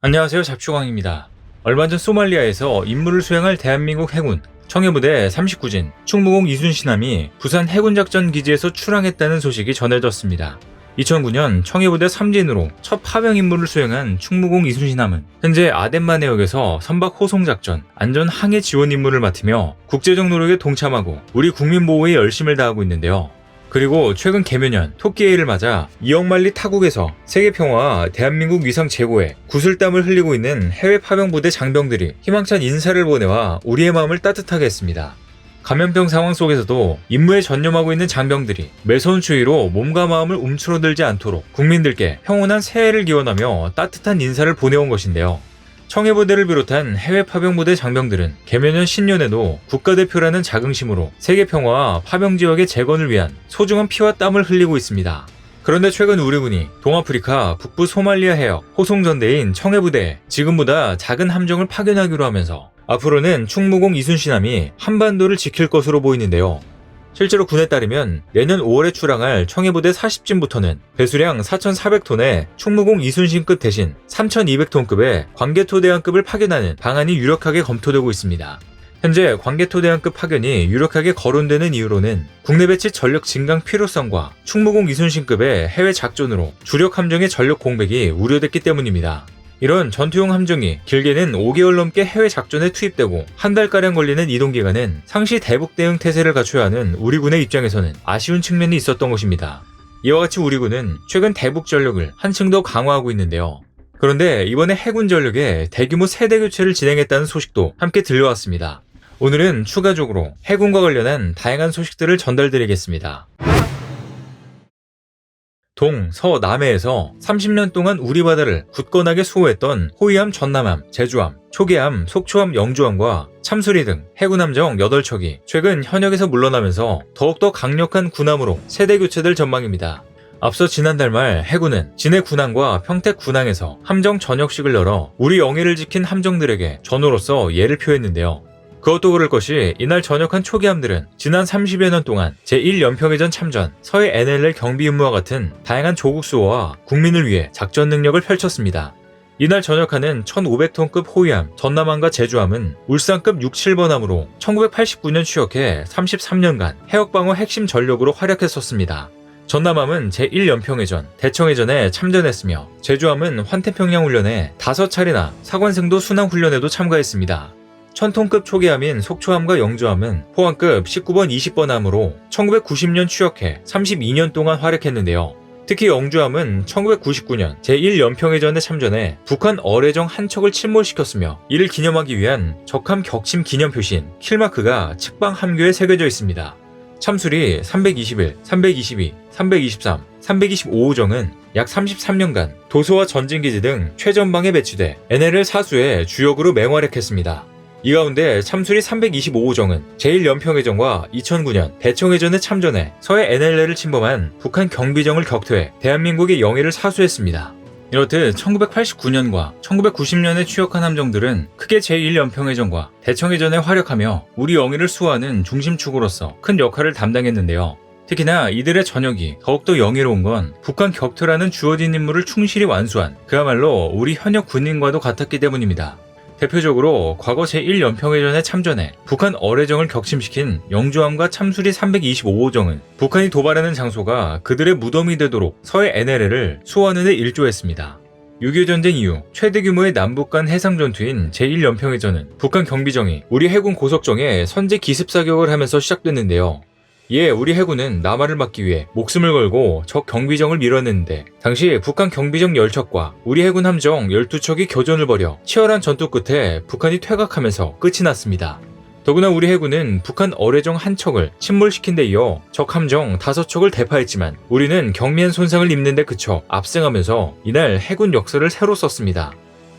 안녕하세요. 잡초광입니다. 얼마 전 소말리아에서 임무를 수행할 대한민국 해군 청해부대 39진 충무공 이순신함이 부산 해군작전기지에서 출항했다는 소식이 전해졌습니다. 2009년 청해부대 3진으로 첫 파병 임무를 수행한 충무공 이순신함은 현재 아덴만 해역에서 선박 호송작전, 안전 항해 지원 임무를 맡으며 국제적 노력에 동참하고 우리 국민 보호에 열심을 다하고 있는데요. 그리고 최근 개묘년 토끼해를 맞아 이억만리 타국에서 세계평화와 대한민국 위상 제고에 구슬땀을 흘리고 있는 해외 파병부대 장병들이 희망찬 인사를 보내와 우리의 마음을 따뜻하게 했습니다. 감염병 상황 속에서도 임무에 전념하고 있는 장병들이 매서운 추위로 몸과 마음을 움츠러들지 않도록 국민들께 평온한 새해를 기원하며 따뜻한 인사를 보내온 것인데요. 청해부대를 비롯한 해외 파병부대 장병들은 개묘년 신년에도 국가대표라는 자긍심으로 세계평화와 파병지역의 재건을 위한 소중한 피와 땀을 흘리고 있습니다. 그런데 최근 우리군이 동아프리카 북부 소말리아 해역 호송전대인 청해부대에 지금보다 작은 함정을 파견하기로 하면서 앞으로는 충무공 이순신함이 한반도를 지킬 것으로 보이는데요. 실제로 군에 따르면 내년 5월에 출항할 청해부대 40진부터는 배수량 4,400톤의 충무공 이순신급 대신 3,200톤급의 광개토대왕급을 파견하는 방안이 유력하게 검토되고 있습니다. 현재 광개토대왕급 파견이 유력하게 거론되는 이유로는 국내 배치 전력 증강 필요성과 충무공 이순신급의 해외 작전으로 주력 함정의 전력 공백이 우려됐기 때문입니다. 이런 전투용 함정이 길게는 5개월 넘게 해외 작전에 투입되고 한 달가량 걸리는 이동기간은 상시 대북 대응 태세를 갖춰야 하는 우리군의 입장에서는 아쉬운 측면이 있었던 것입니다. 이와 같이 우리군은 최근 대북 전력을 한층 더 강화하고 있는데요. 그런데 이번에 해군 전력에 대규모 세대 교체를 진행했다는 소식도 함께 들려왔습니다. 오늘은 추가적으로 해군과 관련한 다양한 소식들을 전달드리겠습니다. 동, 서, 남해에서 30년 동안 우리 바다를 굳건하게 수호했던 호위함 전남함, 제주함, 초계함, 속초함, 영주함과 참수리 등 해군함정 8척이 최근 현역에서 물러나면서 더욱더 강력한 군함으로 세대 교체될 전망입니다. 앞서 지난달 말 해군은 진해 군항과 평택 군항에서 함정 전역식을 열어 우리 영해를 지킨 함정들에게 전우로서 예를 표했는데요. 그것도 그럴 것이 이날 전역한 초기함들은 지난 30여 년 동안 제1연평해전 참전, 서해 NLL 경비 임무와 같은 다양한 조국 수호와 국민을 위해 작전 능력을 펼쳤습니다. 이날 전역하는 1500톤급 호위함, 전남함과 제주함은 울산급 6, 7번함으로 1989년 취역해 33년간 해역방어 핵심 전력으로 활약했었습니다. 전남함은 제1연평해전, 대청해전에 참전했으며 제주함은 환태평양 훈련에 5차례나 사관생도 순항 훈련에도 참가했습니다. 1000톤급 초계함인 속초함과 영주함은 포항급 19번, 20번함으로 1990년 취역해 32년 동안 활약했는데요. 특히 영주함은 1999년 제1연평해전에 참전해 북한 어뢰정 한 척을 침몰시켰으며 이를 기념하기 위한 적함 격침 기념 표시인 킬마크가 측방 함교에 새겨져 있습니다. 참수리 321, 322, 323, 325호정은 약 33년간 도소와 전진기지 등 최전방에 배치돼 NLL 사수의 주역으로 맹활약했습니다. 이 가운데 참수리 325호정은 제1연평해전과 2009년 대청해전에 참전해 서해 NLL을 침범한 북한 경비정을 격퇴해 대한민국의 영해를 사수했습니다. 이렇듯 1989년과 1990년에 취역한 함정들은 크게 제1연평해전과 대청해전에 활약하며 우리 영해를 수호하는 중심축으로서 큰 역할을 담당했는데요. 특히나 이들의 전역이 더욱더 영예로운 건 북한 격퇴라는 주어진 임무를 충실히 완수한 그야말로 우리 현역 군인과도 같았기 때문입니다. 대표적으로 과거 제1연평해전에 참전해 북한 어뢰정을 격침시킨 영주함과 참수리 325호정은 북한이 도발하는 장소가 그들의 무덤이 되도록 서해 NLL을 수호하는 데 일조했습니다. 6.25 전쟁 이후 최대 규모의 남북 간 해상 전투인 제1연평해전은 북한 경비정이 우리 해군 고속정에 선제 기습 사격을 하면서 시작됐는데요. 이에 우리 해군은 남하를 막기 위해 목숨을 걸고 적 경비정을 밀어냈는데 당시 북한 경비정 10척과 우리 해군 함정 12척이 교전을 벌여 치열한 전투 끝에 북한이 퇴각하면서 끝이 났습니다. 더구나 우리 해군은 북한 어뢰정 한 척을 침몰시킨 데 이어 적 함정 5척을 대파했지만 우리는 경미한 손상을 입는 데 그쳐 압승하면서 이날 해군 역사를 새로 썼습니다.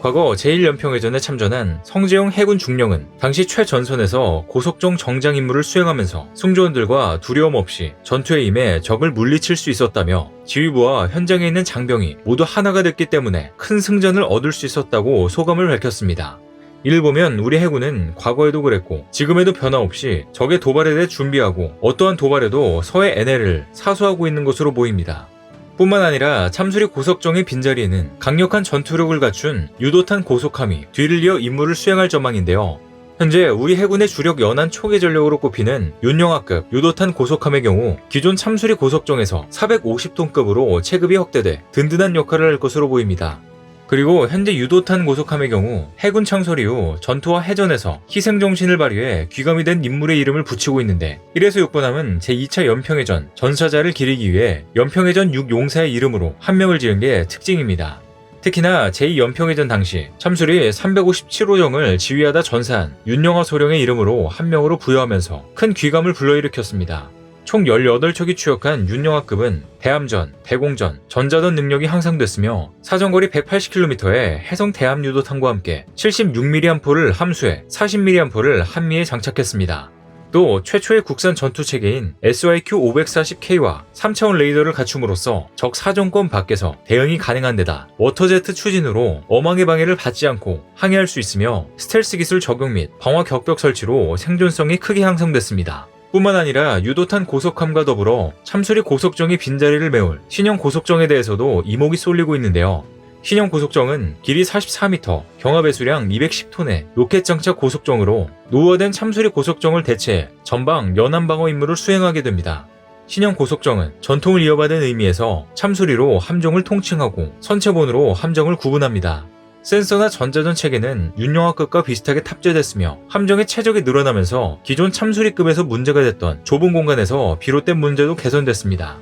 과거 제1연평해전에 참전한 성재용 해군 중령은 당시 최전선에서 고속정 정장 임무를 수행하면서 승조원들과 두려움 없이 전투에 임해 적을 물리칠 수 있었다며 지휘부와 현장에 있는 장병이 모두 하나가 됐기 때문에 큰 승전을 얻을 수 있었다고 소감을 밝혔습니다. 이를 보면 우리 해군은 과거에도 그랬고 지금에도 변함없이 적의 도발에 대해 준비하고 어떠한 도발에도 서해 NL을 사수하고 있는 것으로 보입니다. 뿐만 아니라 참수리 고석정의 빈자리에는 강력한 전투력을 갖춘 유도탄 고속함이 뒤를 이어 임무를 수행할 전망인데요. 현재 우리 해군의 주력 연안 초계 전력으로 꼽히는 윤영하급 유도탄 고속함의 경우 기존 참수리 고석정에서 450톤급으로 체급이 확대돼 든든한 역할을 할 것으로 보입니다. 그리고 현재 유도탄 고속함의 경우 해군 창설 이후 전투와 해전에서 희생정신을 발휘해 귀감이 된 인물의 이름을 붙이고 있는데, 이래서 육번함은 제2차 연평해전 전사자를 기리기 위해 연평해전 6용사의 이름으로 한 명을 지은 게 특징입니다. 특히나 제2연평해전 당시 참수리 357호정을 지휘하다 전사한 윤영하 소령의 이름으로 한 명으로 부여하면서 큰 귀감을 불러일으켰습니다. 총 18척이 추격한 윤영하급은 대함전, 대공전, 전자전 능력이 향상됐으며 사정거리 180km의 해성 대함 유도탄과 함께 76mm 함포를 함수에 40mm 함포를 한미에 장착했습니다. 또 최초의 국산 전투체계인 SYQ-540K와 3차원 레이더를 갖춤으로써 적 사정권 밖에서 대응이 가능한 데다 워터제트 추진으로 어망의 방해를 받지 않고 항해할 수 있으며 스텔스 기술 적용 및 방화 격벽 설치로 생존성이 크게 향상됐습니다. 뿐만 아니라 유도탄 고속함과 더불어 참수리 고속정의 빈자리를 메울 신형 고속정에 대해서도 이목이 쏠리고 있는데요. 신형 고속정은 길이 44m, 경합배수량 210톤의 로켓 장착 고속정으로 노후화된 참수리 고속정을 대체해 전방 연안 방어 임무를 수행하게 됩니다. 신형 고속정은 전통을 이어받은 의미에서 참수리로 함정을 통칭하고 선체본으로 함정을 구분합니다. 센서나 전자전 체계는 윤영하급과 비슷하게 탑재됐으며 함정의 최적이 늘어나면서 기존 참수리급에서 문제가 됐던 좁은 공간에서 비롯된 문제도 개선됐습니다.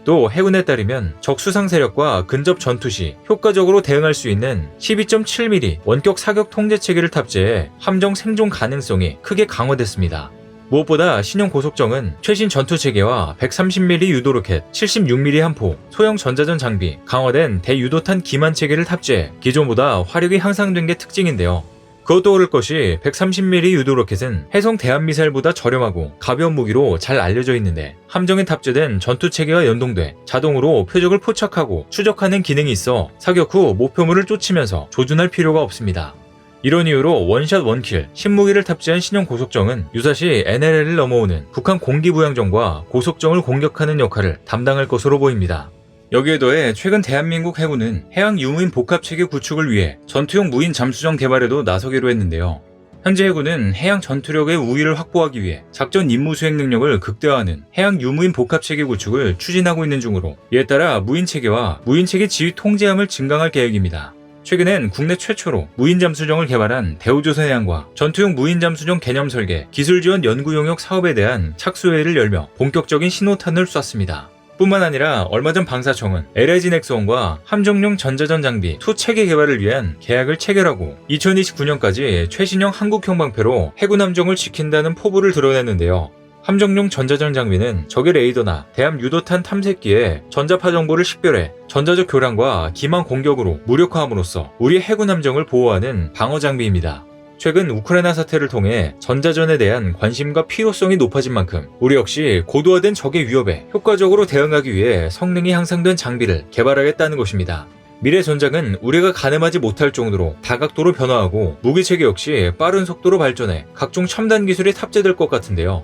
또 해군에 따르면 적 수상 세력과 근접 전투 시 효과적으로 대응할 수 있는 12.7mm 원격 사격 통제 체계를 탑재해 함정 생존 가능성이 크게 강화됐습니다. 무엇보다 신형 고속정은 최신 전투 체계와 130mm 유도로켓, 76mm 함포, 소형 전자전 장비, 강화된 대유도탄 기만 체계를 탑재해 기존보다 화력이 향상된 게 특징인데요. 그것도 오를 것이 130mm 유도로켓은 해성 대함미사일보다 저렴하고 가벼운 무기로 잘 알려져 있는데, 함정에 탑재된 전투 체계와 연동돼 자동으로 표적을 포착하고 추적하는 기능이 있어 사격 후 목표물을 쫓으면서 조준할 필요가 없습니다. 이런 이유로 원샷 원킬, 신무기를 탑재한 신형 고속정은 유사시 NLL을 넘어오는 북한 공기부양정과 고속정을 공격하는 역할을 담당할 것으로 보입니다. 여기에 더해 최근 대한민국 해군은 해양 유무인 복합체계 구축을 위해 전투용 무인 잠수정 개발에도 나서기로 했는데요. 현재 해군은 해양 전투력의 우위를 확보하기 위해 작전 임무 수행 능력을 극대화하는 해양 유무인 복합체계 구축을 추진하고 있는 중으로, 이에 따라 무인체계와 무인체계 지휘 통제함을 증강할 계획입니다. 최근엔 국내 최초로 무인잠수정을 개발한 대우조선해양과 전투용 무인잠수정 개념 설계, 기술 지원 연구 용역 사업에 대한 착수회의를 열며 본격적인 신호탄을 쐈습니다. 뿐만 아니라 얼마 전 방사청은 LIG 넥스원과 함정용 전자전 장비 투 체계 개발을 위한 계약을 체결하고 2029년까지 최신형 한국형 방패로 해군 함정을 지킨다는 포부를 드러냈는데요. 함정용 전자전 장비는 적의 레이더나 대함 유도탄 탐색기에 전자파 정보를 식별해 전자적 교란과 기만 공격으로 무력화함으로써 우리 해군 함정을 보호하는 방어 장비입니다. 최근 우크라이나 사태를 통해 전자전에 대한 관심과 필요성이 높아진 만큼 우리 역시 고도화된 적의 위협에 효과적으로 대응하기 위해 성능이 향상된 장비를 개발하겠다는 것입니다. 미래 전장은 우리가 가늠하지 못할 정도로 다각도로 변화하고 무기체계 역시 빠른 속도로 발전해 각종 첨단 기술이 탑재될 것 같은데요.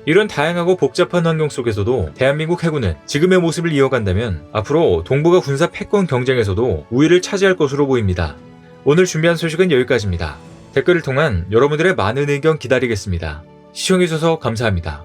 이런 다양하고 복잡한 환경 속에서도 대한민국 해군은 지금의 모습을 이어간다면 앞으로 동북아 군사 패권 경쟁에서도 우위를 차지할 것으로 보입니다. 오늘 준비한 소식은 여기까지입니다. 댓글을 통한 여러분들의 많은 의견 기다리겠습니다. 시청해주셔서 감사합니다.